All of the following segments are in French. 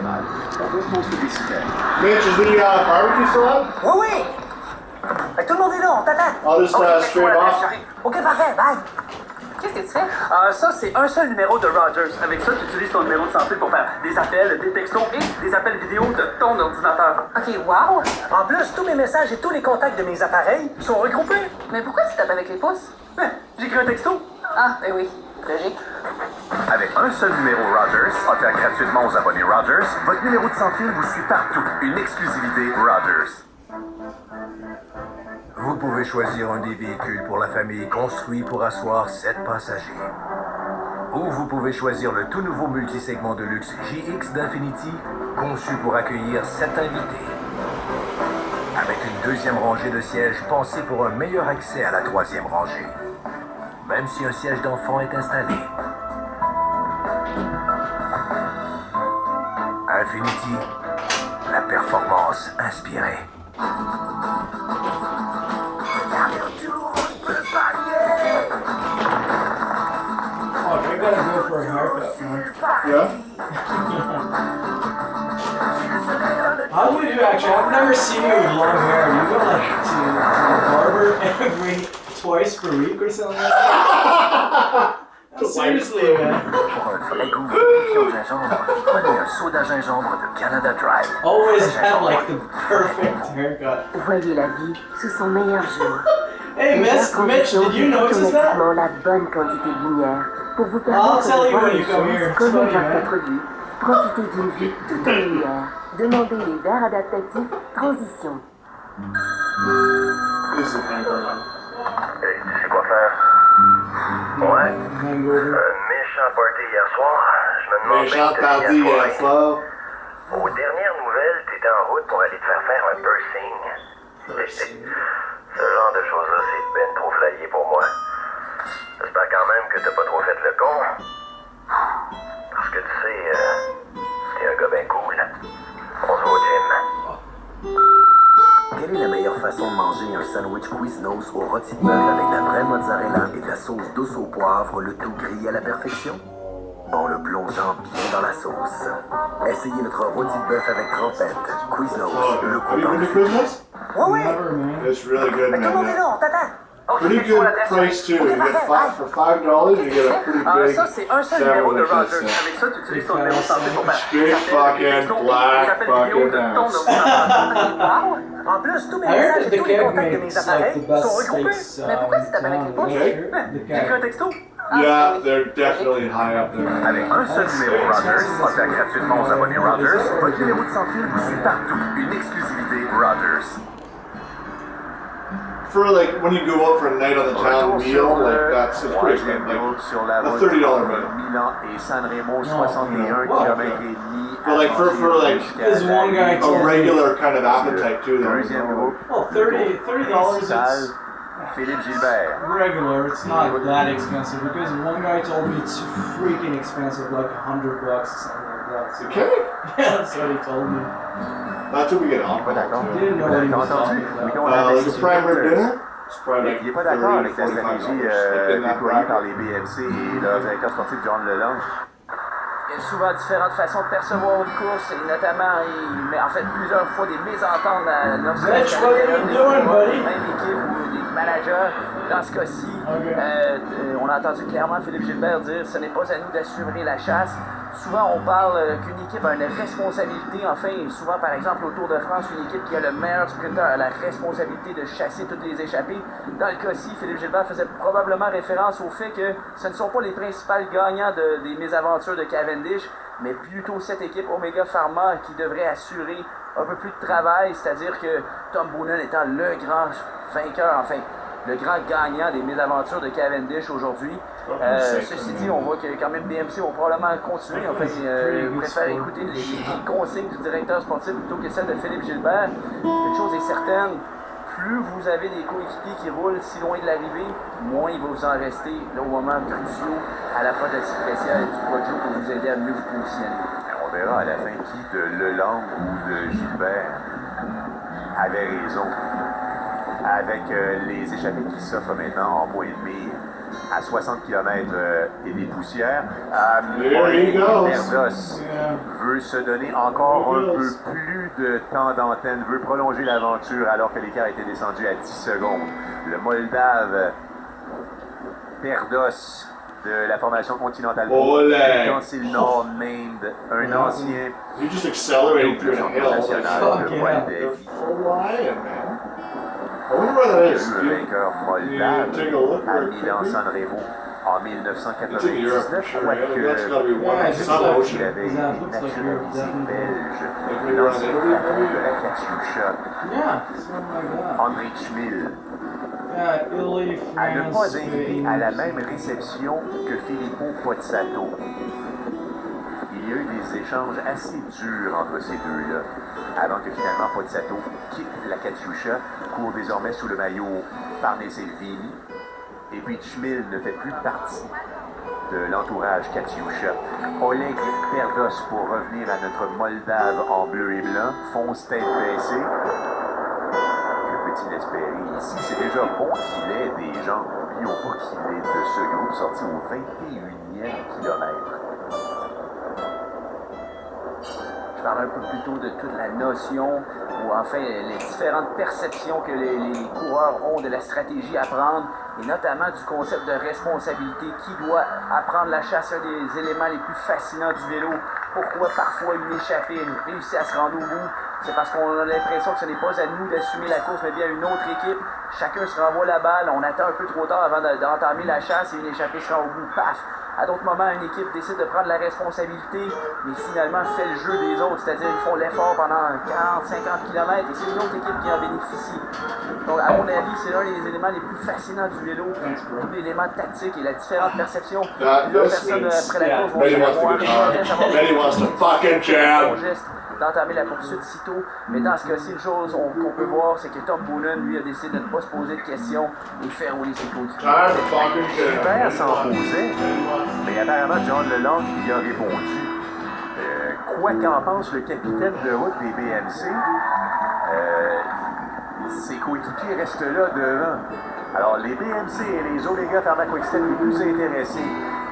général. On veut poste publicitaire. Mitch, is the barbecue still up? Oui, oui! Tout le monde est là, on t'attend. I'll just straight off. OK, parfait, bye. Qu'est-ce que tu fais? Ça, c'est un seul numéro de Rogers. Avec ça, tu utilises ton numéro de santé pour faire des appels, des textos et des appels vidéo de ton ordinateur. OK, wow! En plus, tous mes messages et tous les contacts de mes appareils sont regroupés. Mais pourquoi tu tapes avec les pouces? J'écris un texto. Ah, ben oui. Logique. Avec un seul numéro Rogers, offert gratuitement aux abonnés Rogers, votre numéro de sans-fil vous suit partout. Une exclusivité Rogers. Vous pouvez choisir un des véhicules pour la famille construit pour asseoir 7 passagers. Ou vous pouvez choisir le tout nouveau multisegment de luxe JX d'Infinity, conçu pour accueillir 7 invités. Avec une deuxième rangée de sièges pensée pour un meilleur accès à la troisième rangée. Même si un siège d'enfant est installé. Infinity, la performance inspirée. Oh, I gotta go for a haircut, man. Yeah? How do you actually? I've never seen you with long hair. Do you go like to a barber every twice per week or something like that? Seriously, man. Pour un vrai goût vérifié au gingembre, prenez un soda gingembre de Canada Dry. Always have like the perfect haircut. Voyez la vie sous son meilleur jour. Hey, Mitch, did you notice that? Automatiquement la bonne quantité de lumière pour vous I'll permettre tell de you voir when les you come here. choses It's comme funny, elles doivent man. être vues. Profitez d'une vue tout en lumière. Demandez les verres adaptatifs Transition. This is kind of Hey, tu sais quoi faire? Ouais. Hangover. Méchant party hier soir. Je me demande Méchant party hier soir. Aux dernières nouvelles, t'étais en route pour aller te faire un piercing. Ce genre de choses-là, c'est ben trop flyé pour moi. J'espère quand même que t'as pas trop fait le con. Parce que tu sais, t'es un gars ben cool. On se voit au gym. Quelle est la meilleure façon de manger un sandwich Quiznos au rôti de bœuf avec la vraie mozzarella et de la sauce douce au poivre, le tout grillé à la perfection? En le plongeant bien dans la sauce. Essayez notre rôti de bœuf avec trempette. Quiznos, le Have you coupon been to du Christmas? Oui, oui! Never, man. It's really good, Tout le monde est man. là, on t'attend. Pretty good price too. You get for $5, you get a pretty big Ça, c'est un seul numéro de sandwich. Rogers. Avec ça, tu utilises ton numéro de santé pour faire Straight des appels, des fucking textos et black des appels vidéo fucking de ton house. ordinateur. Wow! En plus, tous mes I heard messages that et the tous les keg contacts de mes makes like the appareils best sont regroupés. steaks. Mais pourquoi tu tapes avec les pouces? Okay. The J'écris un keg. texto. Yeah, they're definitely high up there. Avec un seul numéro Rogers, offert gratuitement aux abonnés Rogers, votre numéro de sans-fil vous suit partout. Une exclusivité Rogers. For like when you go out for a night on the town meal, like that's it's pretty good. Like sur la a route $30 entre meal. Milan et San Remo, Non, 61 wow. km et demi. But like for like There's one guy a regular kind of appetite too. Deuxième Though. groupe. Well, $30 Principal, is Philippe Gilbert. regular. It's not that expensive because one guy told me it's freaking expensive, like $100 or something like that. So, Okay, yeah, that's what he told me. that's what we get Pas d'accord. alcohol too. Didn't know what he T'as was entendu? talking about. Oui, on a Like a prime rib dinner, it's probably like Il n'est pas d'accord avec la 30 stratégie $45 in that déployée par bracket. les BMC et leur directeur sportif John Leland. Il y a souvent différentes façons de percevoir une course, et notamment, mais en fait, plusieurs fois des mésententes lorsque Mitch, what are you doing, buddy? même équipe ou des managers. Dans ce cas-ci, Okay. on a entendu clairement Philippe Gilbert dire ce n'est pas à nous d'assurer la chasse. Souvent, on parle qu'une équipe a une responsabilité. Enfin, souvent, par exemple, au Tour de France, une équipe qui a le meilleur sprinter a la responsabilité de chasser toutes les échappées. Dans le cas-ci, Philippe Gilbert faisait probablement référence au fait que ce ne sont pas les principaux gagnants des mésaventures de Cavendish, mais plutôt cette équipe Omega Pharma qui devrait assurer un peu plus de travail, c'est-à-dire que Tom Boonen étant le grand vainqueur, enfin, le grand gagnant des mésaventures de Cavendish aujourd'hui. Ceci dit, on voit que quand même BMC vont probablement continuer. Enfin, préfère écouter les consignes du directeur sportif plutôt que celles de Philippe Gilbert. Une chose est certaine, plus vous avez des coéquipiers qui roulent si loin de l'arrivée, moins il va vous en rester là, au moment cruciaux à la fois de la spéciale et du Quadro pour vous aider à mieux vous positionner. On verra à la fin qui de Leland ou de Gilbert avait raison. avec les échappées qui s'offrent maintenant en point de mire à 60 km et des poussières. There he goes. Perdos veut se donner encore un peu plus de temps d'antenne, veut prolonger l'aventure alors que l'écart était descendu à 10 secondes. Le Moldave Perdos de la formation continentale Council Nord named un ancien You just accelerated through the hill. Like, national de yeah. Moldavie. for Lion, man. I wonder where that Il y a is. eu un vainqueur moldave take a look à real Milan-San quickly. Remo en It's in Europe for 1999, sure. quoique That's gotta be one. Yeah, It's it's not like- il ocean. avait été That looks like Europe, naturalisé definitely. belge. Like we Dans were on ce Italy, bateau maybe? de la Katyusha, Yeah, something like that. André Schmil Yeah, Italy, à ne France, pas inviter Spain. à la même réception que Filippo Pozzato. Il y a eu des échanges assez durs entre ces deux-là, avant que finalement Pozzato quitte la Katyusha, court désormais sous le maillot Farnese-Vini, et puis Schmil ne fait plus partie de l'entourage Katyusha. Oleg Perdos, pour revenir à notre Moldave en bleu et blanc, fonce tête baissée. Que peut-il espérer ici? C'est déjà bon qu'il ait des gens. N'oublions pas qu'il est de ce groupe sorti au 21e kilomètre. Je parlais un peu plus tôt de toute la notion, ou enfin les différentes perceptions que les coureurs ont de la stratégie à prendre, et notamment du concept de responsabilité. Qui doit apprendre la chasse, un des éléments les plus fascinants du vélo. Pourquoi parfois une échappée réussit à se rendre au bout? C'est parce qu'on a l'impression que ce n'est pas à nous d'assumer la course, mais bien à une autre équipe. Chacun se renvoie la balle, on attend un peu trop tard avant d'entamer la chasse et une échappée se rend au bout. Paf! À d'autres moments, une équipe décide de prendre la responsabilité, mais finalement fait le jeu des autres, c'est-à-dire ils font l'effort pendant 40, 50 km et c'est une autre équipe qui en bénéficie. Donc, à mon avis, c'est l'un des éléments les plus fascinants du vélo, tout l'élément tactique et la différente perception. Là, personne après la course vont Betty wants to savoir, get hard. Betty wants to fucking son jab. geste d'entamer la poursuite sitôt. Mais dans ce cas-ci, une chose qu'on peut voir, c'est que Tom Boonen, lui, a décidé de ne pas se poser de questions et faire rouler ses coéquipiers. Time to fucking Gilbert jab. s'en posait, mais apparemment John Leland y a répondu. Quoi qu'en pense le capitaine de route des BMC, ses coéquipiers restent là devant. Alors les BMC et les Omega Pharma-Quick-Step les plus intéressés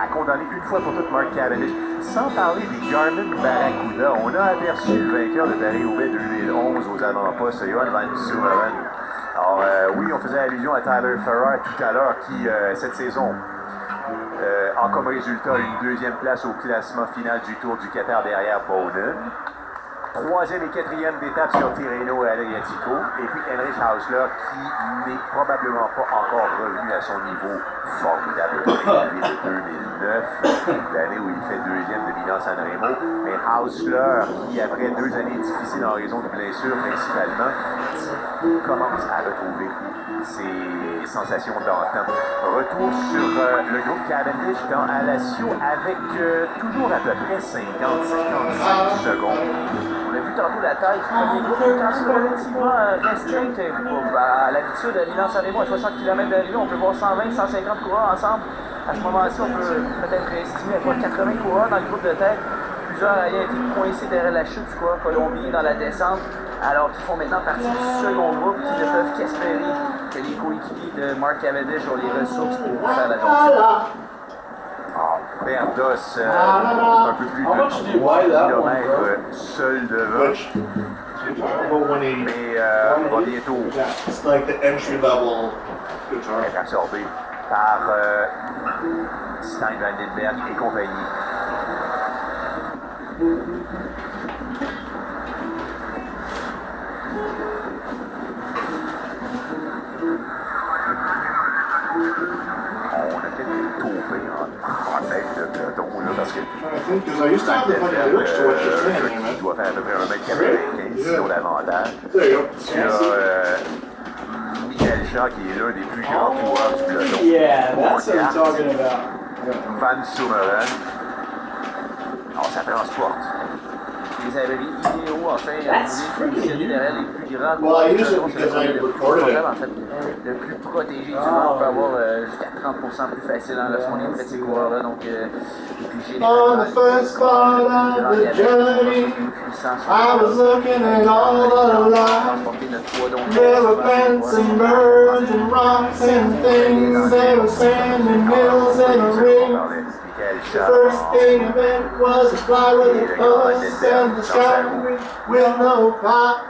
à condamner une fois pour toutes Mark Cavendish. Sans parler des Garmin Barracuda, on a aperçu le vainqueur de Paris-Roubaix 2011 aux avant-postes, Johan van Zumeren. Alors oui, on faisait allusion à Tyler Farrar tout à l'heure qui, cette saison, a comme résultat une deuxième place au classement final du Tour du Qatar derrière Bowden. Troisième et quatrième d'étape sur Tirreno et Adriatico. Et puis Heinrich Hausler qui n'est probablement pas encore revenu à son niveau formidable élevé de 2009, l'année où il fait deuxième de Milan-San Remo. Mais Hausler qui, après 2 années difficiles en raison de blessures principalement, commence à retrouver ses sensations d'antan. Retour sur le groupe Cavendish dans Alassio avec toujours à peu près 50-55 secondes. On a vu tantôt la taille du premier groupe, quand c'est relativement restreinte. À l'habitude, à Milan-San Remo, à 60 km d'arrivée, on peut voir 120-150 coureurs ensemble. À ce moment-ci, on peut peut-être estimer à quoi 80 coureurs dans le groupe de tête. Plusieurs ayant été coincés derrière la chute du coureur colombien dans la descente, alors qu'ils font maintenant partie du second groupe qui ne peuvent qu'espérer que les coéquipiers de Mark Cavendish ont les ressources pour faire la jonction. Perdos, un peu plus de 3 km seul devant, About 180. mais va bientôt Yeah, it's like the entry level guitar. être absorbé par Stein Vandenberg et compagnie. On a peut-être topé en tête de peloton là, parce que I think because I used to have the fucking lyrics to what you're saying, qui man. doit faire à peu près 1m95, sinon davantage. There you go. Tu as Michael Shaw qui est l'un des plus grands coureurs du peloton. Yeah, that's what I'm Regarde talking about. Van Zumeren. Alors ça transporte. Les abris idéaux, enfin, That's pour positionner derrière les plus grands Well, I coureurs use it du because peloton, I le plus recorded it. en fait, le plus protégé du monde. On peut avoir jusqu'à 30% plus facile lorsqu'on est près de ces coureurs-là. Donc, et puis j'ai On the first part of the journey, sang sur I was looking at all the life. transporter notre poids donc There were plants and birds and rocks and things. There were sand and hills and a ring. The first thing I met was a fly with a buzz and the sky with no cloud.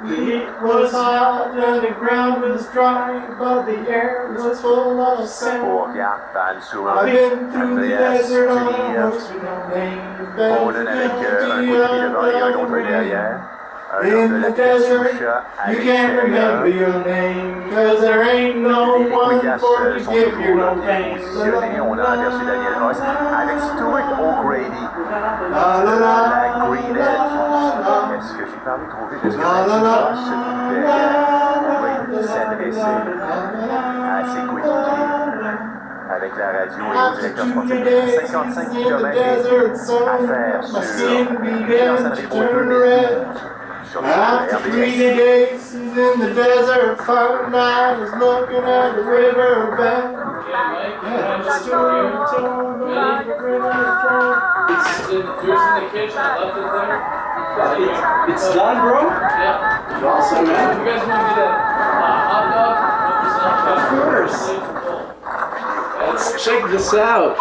The heat was hot and the ground was dry, but the air was full of sand. I've been through the desert on a horse with no name. Bowden avec un coup de pied devant et un autre derrière. Un homme de In la the desert, Chat à you can't remember l'extérieur. your name, cause there ain't no Les one Quillas for to sont give you toujours no bien pain. positionnés. On a aperçu Daniel Ross avec Stuart O'Grady. La la La la, Green Edge. Est-ce que j'ai parlé trop vite? Est-ce que Daniel Ross se dit derrière? O'Grady s'adressait à ses coéquipiers avec la radio et au directeur sportif. 55 km à faire sur l'Anse-André pour 2012. After 3 days in the desert, found I was looking at the river bend. And the story told me the river flowed. Yours in the kitchen. I left it there. It's done, bro? Yeah. Awesome, man. You guys want to get a hot dog? Of course. Let's check this out.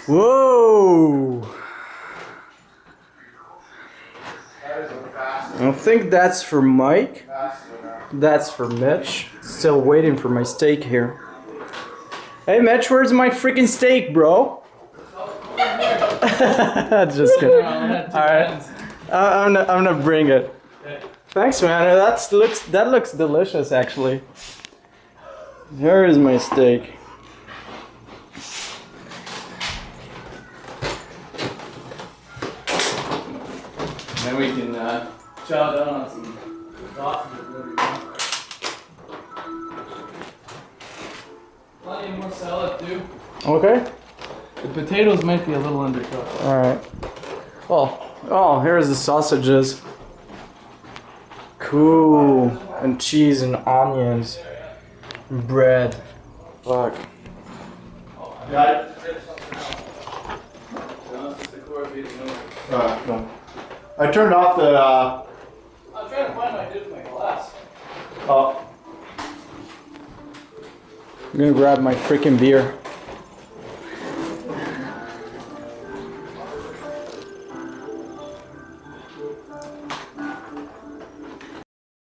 Whoa! I think that's for Mike. That's for Mitch. Still waiting for my steak here. Hey Mitch, where's my freaking steak, bro? Just kidding. Alright. I'm gonna bring it. Thanks, man. That looks delicious, actually. Here is my steak. Then we can chow down on some sausages. Plenty more salad too. Okay. The potatoes might be a little undercooked. Alright. Oh, here's the sausages. Cool. And cheese and onions. And bread. Fuck. Got it? No. I turned off the. I'm trying to find my dip in my glass. Oh. I'm gonna grab my freaking beer.